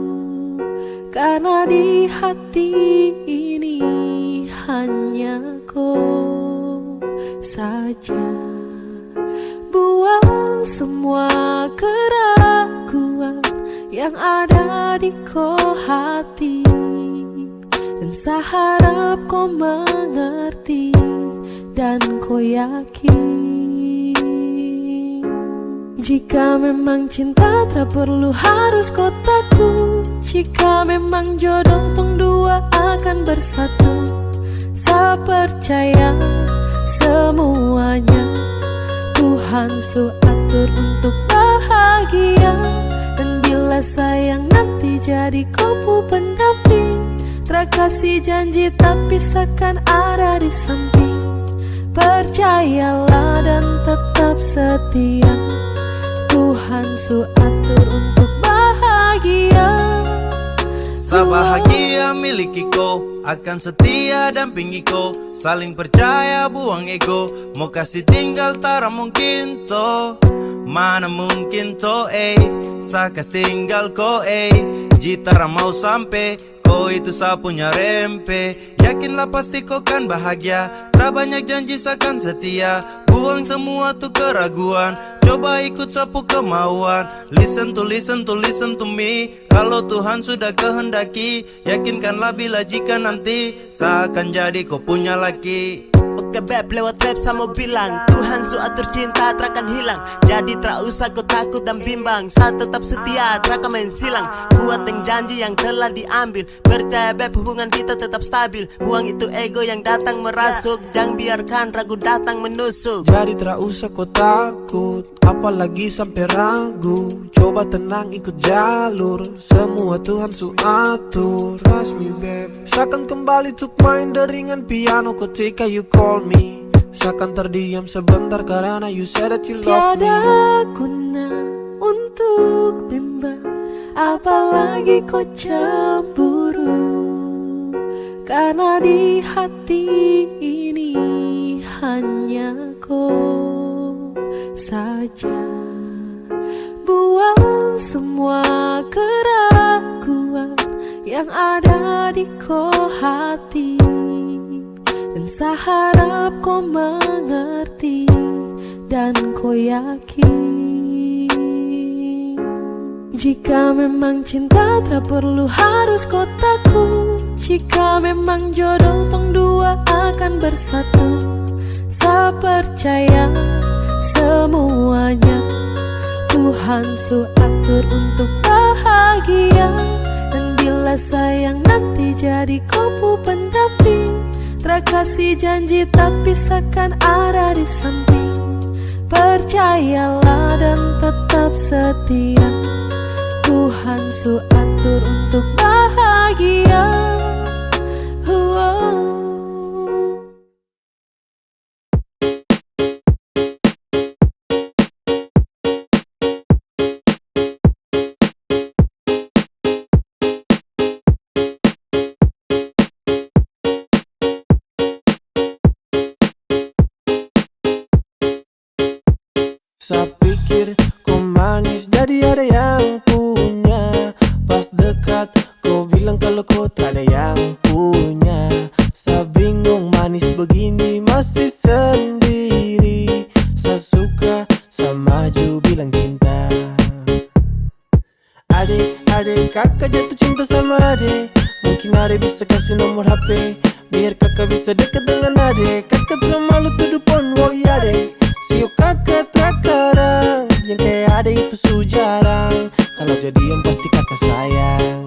Karena di hati ini hanya kau saja. Buang semua keraguan yang ada di kau hati, dan saya harap kau mengerti dan kau yakin. Jika memang cinta tak perlu harus kau takut. Jika memang jodoh tong dua akan bersatu, saya percaya semuanya Tuhan su atur untuk bahagia. Dan bila sayang nanti jadi kau pendamping, terkasih janji tapi seakan ada di samping. Percayalah dan tetap setia, Tuhan su atur untuk bahagia. Sa bahagia miliki kau, akan setia dampingi kau. Saling percaya buang ego, mau kasih tinggal tara mungkin to. Mana mungkin to sa kas tinggal kau jitara mau sampai. Kau itu sa punya rempe, yakinlah pasti kau kan bahagia. Tak banyak janji sakan setia, buang semua tuh keraguan. Coba ikut sapu kemauan. Listen to me. Kalau Tuhan sudah kehendaki, yakinkanlah bila jika nanti saya akan jadi kau punya laki. Oke beb, lewat rap saya mau bilang, Tuhan su atur cinta terakan hilang. Jadi tak usah kau takut dan bimbang, saya tetap setia terakan main silang. Kuat dengan janji yang telah diambil, percaya beb hubungan kita tetap stabil. Buang itu ego yang datang merasuk, jangan biarkan ragu datang menusuk. Jadi tak usah kau takut, apalagi sampai ragu. Coba tenang ikut jalur, semua Tuhan su atur. Trust me babe, seakan kembali tuk main deringan piano ketika you call me. Seakan terdiam sebentar karena you said that you love me. Tiada guna untuk bimbang, apalagi kau cemburu. Karena di hati ini hanya kau saja. Buang semua keraguan yang ada di kau hati, dan saya harap kau mengerti dan kau yakin. Jika memang cinta tak perlu harus kau takut. Jika memang jodoh tong dua akan bersatu, saya percaya semuanya Tuhan su atur untuk bahagia. Dan bila sayang nanti jadi kau pendamping, terkasih janji tapi seakan ada di samping. Percayalah dan tetap setia, Tuhan su atur untuk bahagia. Saya pikir kau manis jadi ada yang punya. Pas dekat kau bilang kalau kau tak ada yang punya. Saya bingung manis begini masih sendiri. Saya suka, saya maju bilang cinta. Adek, kakak jatuh cinta sama adek. Mungkin adek bisa kasih nomor HP, biar kakak bisa dekat dengan adek. Kakak terlalu tuduh pon, woi adek. Sio kakak terkadang yang kayak adek itu sujar. jadian pasti kakak sayang.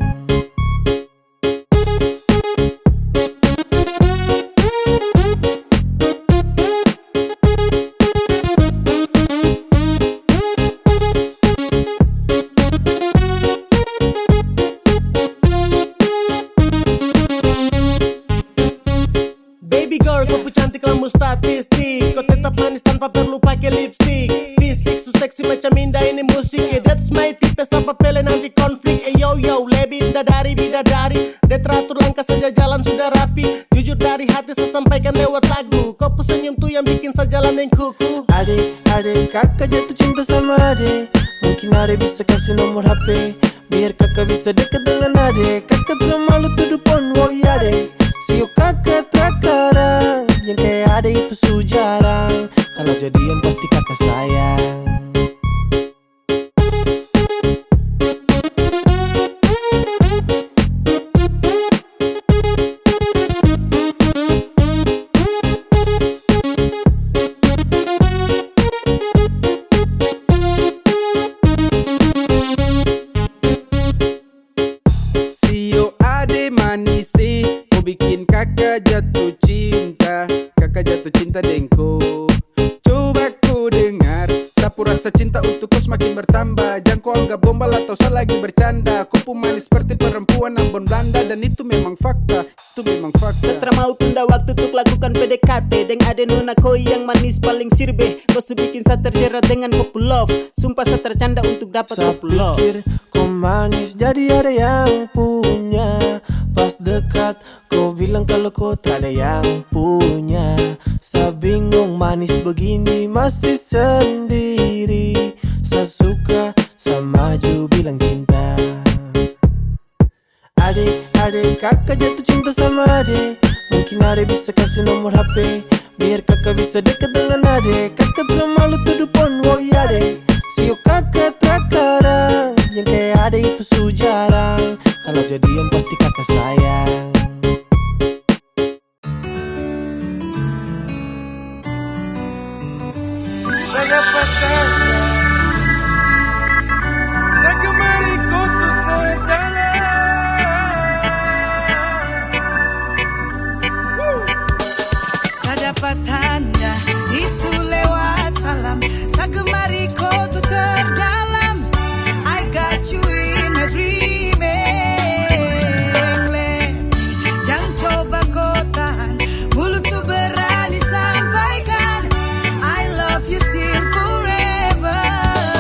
Baby girl, kau pu cantik lampu statistik. Kau tetap manis tanpa perlu pakai lipstick. Fisik su seksi macam indah ini musik. That's my tipe, apa pele nanti konflik. Yo yo, lebih indah dari bidadari. Dia teratur langkah saja jalan sudah rapi. Jujur dari hati saya sampaikan lewat lagu. Kau pu senyum tuh yang bikin saya jalan yang kuku. Adek, kakak jatuh cinta sama adek. Mungkin adek bisa kasih nomor HP, biar kakak bisa deket dengan adek. Kakak tidak malu tuduh pon, woi adek. Sio kakak terkadang yang kayak ada itu su jarang. Kalau jadian pasti kakak sayang. Sio ade manisi, kau bikin kakak jatuh cinta. Kakak jatuh cinta dengko. Coba kau dengar, sapu rasa cinta untuk kau semakin bertambah. Jangan kau anggap gombal atau saya lagi bercanda. Kau pun manis seperti perempuan Ambon Belanda. Dan itu memang fakta, itu memang fakta. Setelah mau tunda waktu untuk lakukan PDKT Deng ade nona koi yang manis paling sirbe. Kau bikin saya terjerat dengan kopu love. Sumpah saya tercanda untuk dapat Saya kopu love. pikir kau manis jadi ada yang punya. Pas dekat kau bilang kalau kau tak ada yang punya. Saya bingung manis begini masih sendiri. Saya suka, saya maju bilang cinta. Adek, kakak jatuh cinta sama adek. Mungkin adek bisa kasih nomor HP, biar kakak bisa deket dengan adek. Kakak tidak malu tuduh pon, woi adek. Sio kakak terkadang yang kayak adek itu su jarang. Kalau jadian pasti kakak sayang. Saya patah, saya kemari kau tuh terjalan. Saya dapat tanda itu lewat salam. Saya gemari kau tuh terdalam. I got you in my dreaming. Jangan coba kau tahan, mulut tuh berani sampaikan I love you still forever.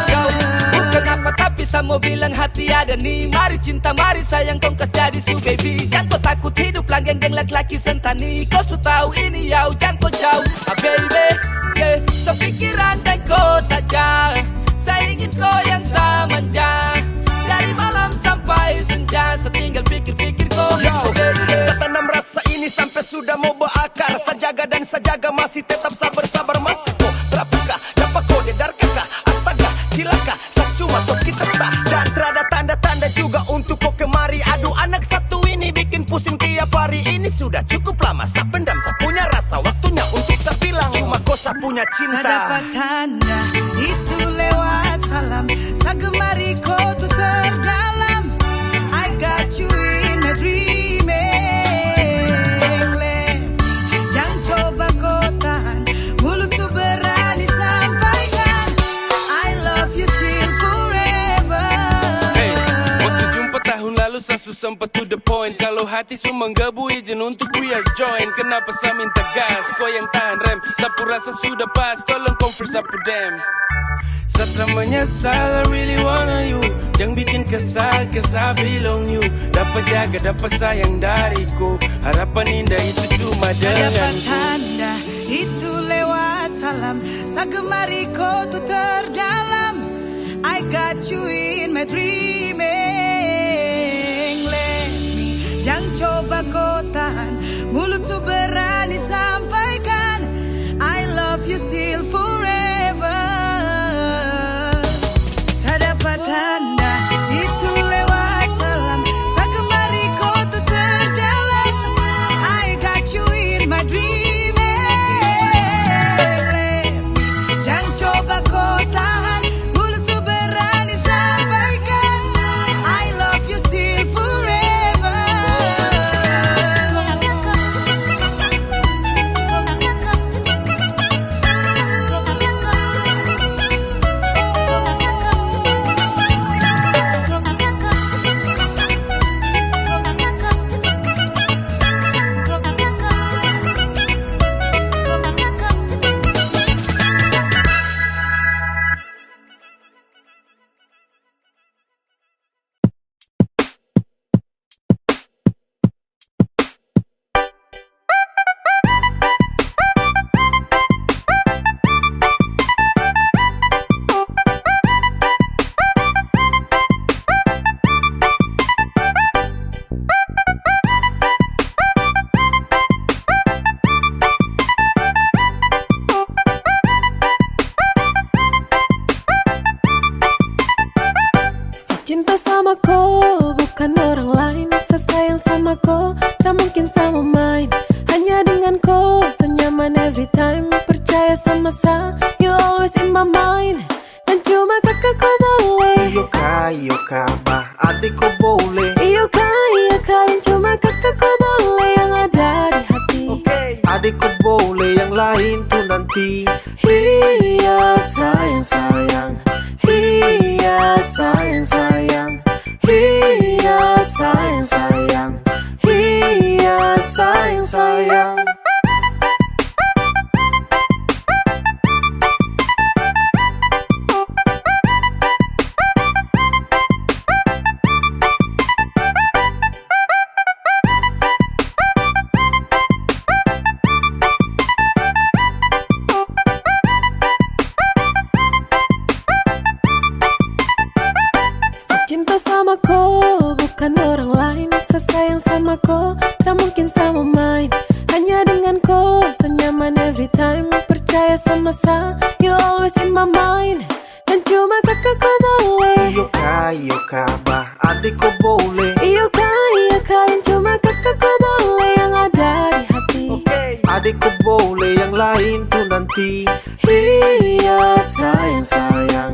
Kau bukan apa tapi saya mau bilang hati ada nih. Mari cinta, mari sayang, tongkat jadi su baby. Jangan kau takut hidup langgeng laki-laki sentani. Kau su tahu ini yau, jangan kau jauh baby. Yeah, sepikiran dan kau saja. Saya ingin kau yang samanja. Dari malam sampai senja, saya tinggal pikir-pikir kau. Saya tanam rasa ini sampai sudah mau berakar. Saya jaga dan saya jaga masih tetap sabar-sabar. Masih kok terapakah, dapat kau dedar kakak. Astaga, cilaka, saya cuma tok kita stah. Dan terada tanda-tanda juga untuk kau kemari. Aduh anak satu ini bikin pusing tiap hari. Ini sudah cukup lama, saya pendam, saya punya rasa. Waktunya untuk saya bilang, cuma kau saya punya cinta. Saya dapat tanda itu lewat salam. Saya gemari kau tuh terdalam. I got you in my dreaming. Jangan coba kau tahan, mulut tuh berani sampaikan I love you still forever. Hey, waktu jumpa tahun lalu saya sempat to the point. Kalau hati su menggebu izin untuk we are join. Kenapa saya minta gas, kau yang tahan rem. Sapu rasa sudah pas, tolong confirm sapu dem. Setelah menyesal, I really wanna you. Jangan bikin kesal, cause I belong you. Dapat jaga, dapat sayang dariku. Harapan indah itu cuma Saya dapat denganku. tanda itu lewat salam. Saya gemari kau tuh terdalam. I got you in my dreaming. Let me, jangan coba kau tahan, mulut tuh berani sampaikan I love you still forever. Saya dapat tanda itu lewat salam. Saya gemari kau tuh terdalam. I got you in my dreaming. Jangan coba kau tahan, mulut tuh berani sampaikan Cinta sama kau, bukan orang lain. Sesayang sama kau, tak mungkin sama main. Hanya dengan kau, senyaman every time. Percaya sama saya, you always in my mind. Dan cuma kakak kau boleh. Iyo kak, bah adik kau boleh. Iyo kak, yang cuma kakak kau boleh. Yang ada di hati. Adik kau boleh, yang lain tuh nanti. Iya sayang sayang. Iya sayang sayang. Iya sayang sayang. Iya sayang sayang. Cinta sama kau, bukan orang lain. Sesayang sama kau, tak mungkin sama main. Hanya dengan kau, senyaman every time. Percaya sama saya, you always in my mind. Dan cuma kakak kau boleh. Iyo kak, bah adik kau boleh. Iyo kak, yang cuma kakak kau boleh. Yang ada di hati. Adik kau boleh, yang lain tuh nanti. Iya sayang sayang.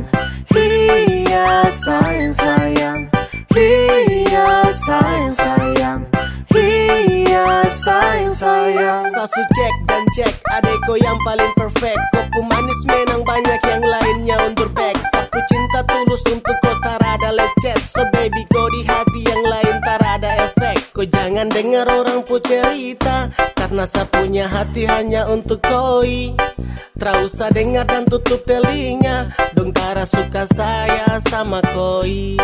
Iya sayang sayang. Iya sayang sayang. Iya sayang sayang. Sasu cek dan cek, adekku yang paling perfect. Kau manis menang banyak yang lainnya undur pek. Sapu cinta tulus untuk kau tak ada lecet. So baby kau di hati yang lain tak ada efek. Kau jangan dengar orang pu cerita, karena sapunya hati hanya untuk koi. Tak usah dengar dan tutup telinga, dong tara suka saya sama koi.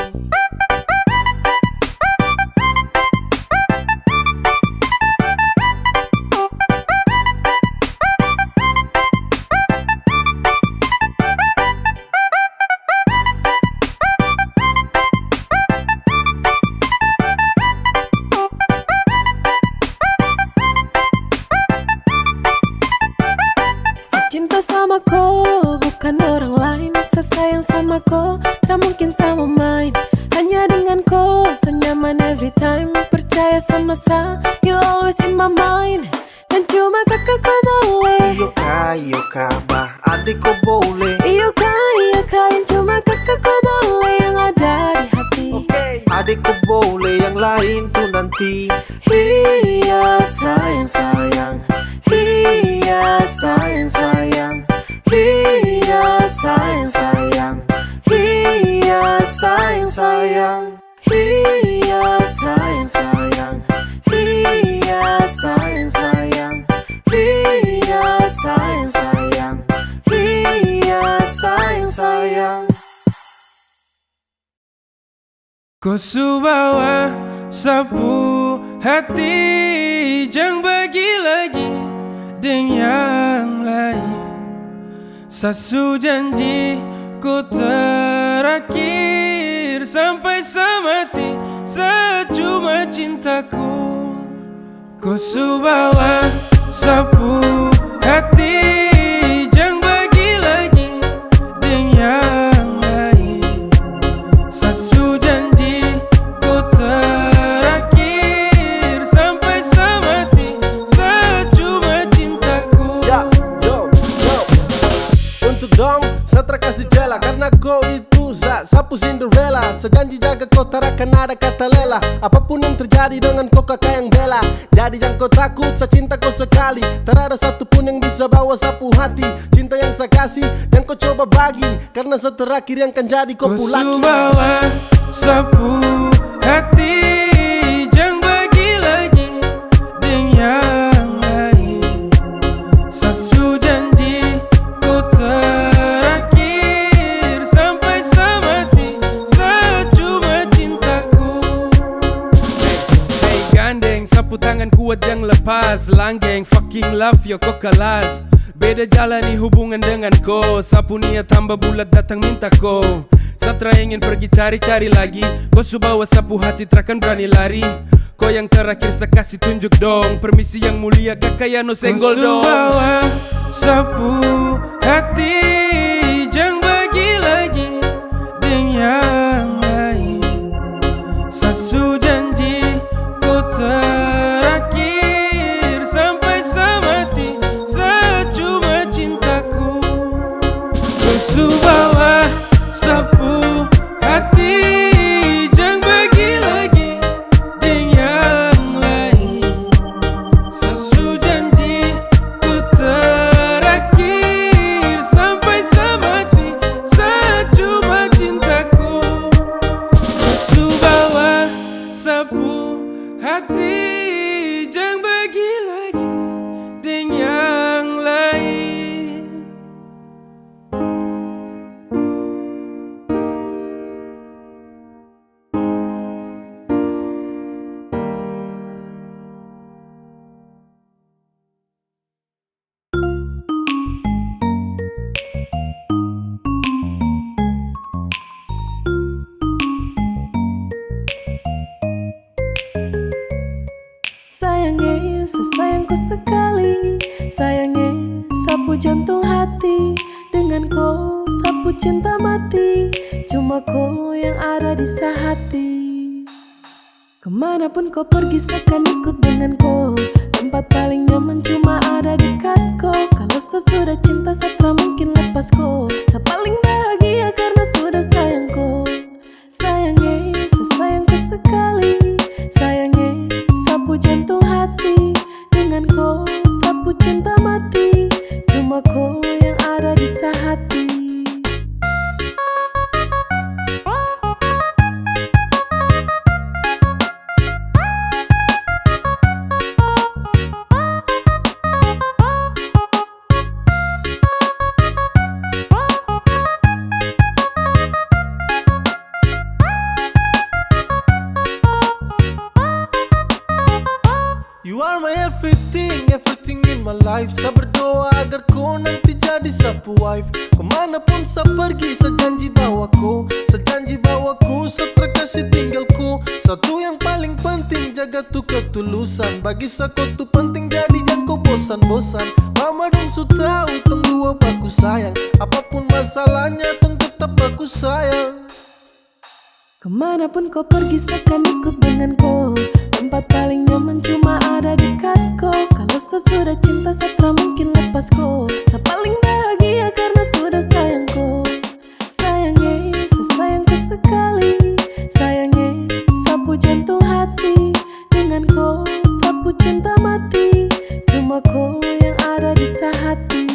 Cinta sama kau, bukan orang lain. Sesayang sama kau, tak mungkin sama main. Hanya dengan kau, senyaman every time. Percaya sama saya, you always in my mind. Dan cuma kakak kau boleh. Iyo kak, bah adik kau boleh. Iyo kak, yang cuma kakak kau boleh. Yang ada di hati. Adik kau boleh, yang lain tuh nanti. Iya sayang sayang. Iya sayang sayang. Iya sayang sayang. Iya sayang sayang. Iya sayang sayang. Iya sayang sayang. Iya sayang sayang. Iya sayang sayang. Kau subawa sapu hati, jangan bagi lagi dengan yang lain. Sasu janji ku terakhir sampai semati, secuma cintaku. Kau subawa sapu hati, jangan bagi lagi dengan yang lain. Sasu janji ku terakhir sampai semati, secuma cintaku. Untuk dong, saya terkasih jela karena kau itu sapu Cinderella. Sejanji jaga kau tak akan ada kata lela. Apapun yang terjadi dengan kau kakak yang bela. Jadi jangan kau takut, saya cinta kau sekali. Tak ada satupun yang bisa bawa sapu hati. Cinta yang saya kasih dan kau coba bagi, karena saya terakhir yang akan jadi kau pulaki. Kau bawa sapu hati, jangan bagi lagi dengan yang lain. Sasu janji ku terakhir sampai semati, secuma cintaku. Hey gandeng, sapu tangan kuat jangan lepas. Langgeng, fucking love yo kau kelas. Beda jalani hubungan dengan kau. Sapu niat tambah bulat datang minta kau. Satra ingin pergi cari-cari lagi. Kau subawa sapu hati terakan berani lari. Kau yang terakhir saya kasih tunjuk dong. Permisi yang mulia kakak ya no senggol dong. Kau subawa sapu hati, jangan bagi lagi dengan yang lain. hati jangan pergi lagi dengan yang lain. Sayangnya, sesayangku sekali. Sayangnya, sapu jantung hati. Dengan kau, sapu cinta mati. Cuma kau yang ada di sehati. Kemanapun kau pergi, seakan ikut dengan kau. Tempat paling nyaman cuma ada dekat kau. Kalau sesudah cinta, setelah mungkin lepas kau. Saya paling bahagia karena sudah sayang kau. Sayangnya, sesayangku sekali. Sayangnya, sapu jantung hati. Dengan kau, sapu cinta mati. Cuma kau yang ada di sehati. You are my everything, everything in my life. Saya berdoa agar kau nanti jadi sapu wife. Kemanapun saya pergi, saya janji bawaku. Saya janji bawaku, saya terkasih tinggalku. Satu yang paling penting, jaga tuh ketulusan. Bagi saya kau tuh penting, jadi jangan kau bosan-bosan. Mama dong su tahu, tunggu aku sayang. Apapun masalahnya, tunggu tetap aku sayang. Kemanapun kau pergi, seakan ikut dengan kau. Tempat paling nyaman cuma ada dekat kau. Kalau sesudah cinta, setelah mungkin lepas kau. Saya paling bahagia karena sudah sayang kau. Sayangnya, sesayangku sekali. Sayangnya, sapu jantung hati. Dengan kau, sapu cinta mati. Cuma kau yang ada di sehati.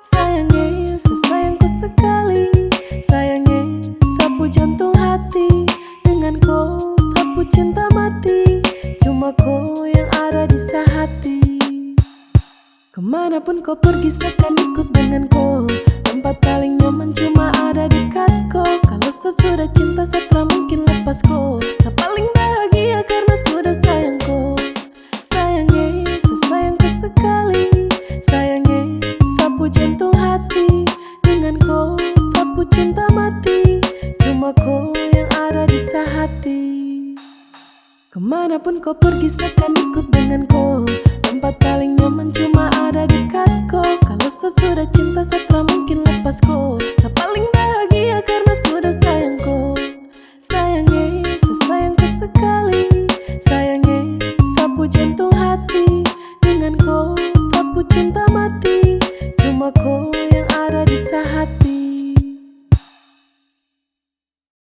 Sayangnya, sesayangku sekali. Sayangnya, sapu jantung hati. Dengan kau, sapu cinta mati. Cuma kau yang ada di sehati. Kemanapun kau pergi, seakan ikut dengan kau. Tempat paling nyaman cuma ada dekat kau. Kalau sesudah cinta, setelah mungkin lepas kau. Saya paling bahagia karena sudah sayang kau. Sayangnya, sesayangku sekali. Sayangnya, sapu jantung hati. Dengan kau, sapu cinta mati. Cuma kau yang ada di sehati. Kemanapun kau pergi, seakan ikut dengan kau. Tempat paling nyaman cuma ada dekat kau. Kalau sesudah cinta, setelah mungkin lepas kau. Saya paling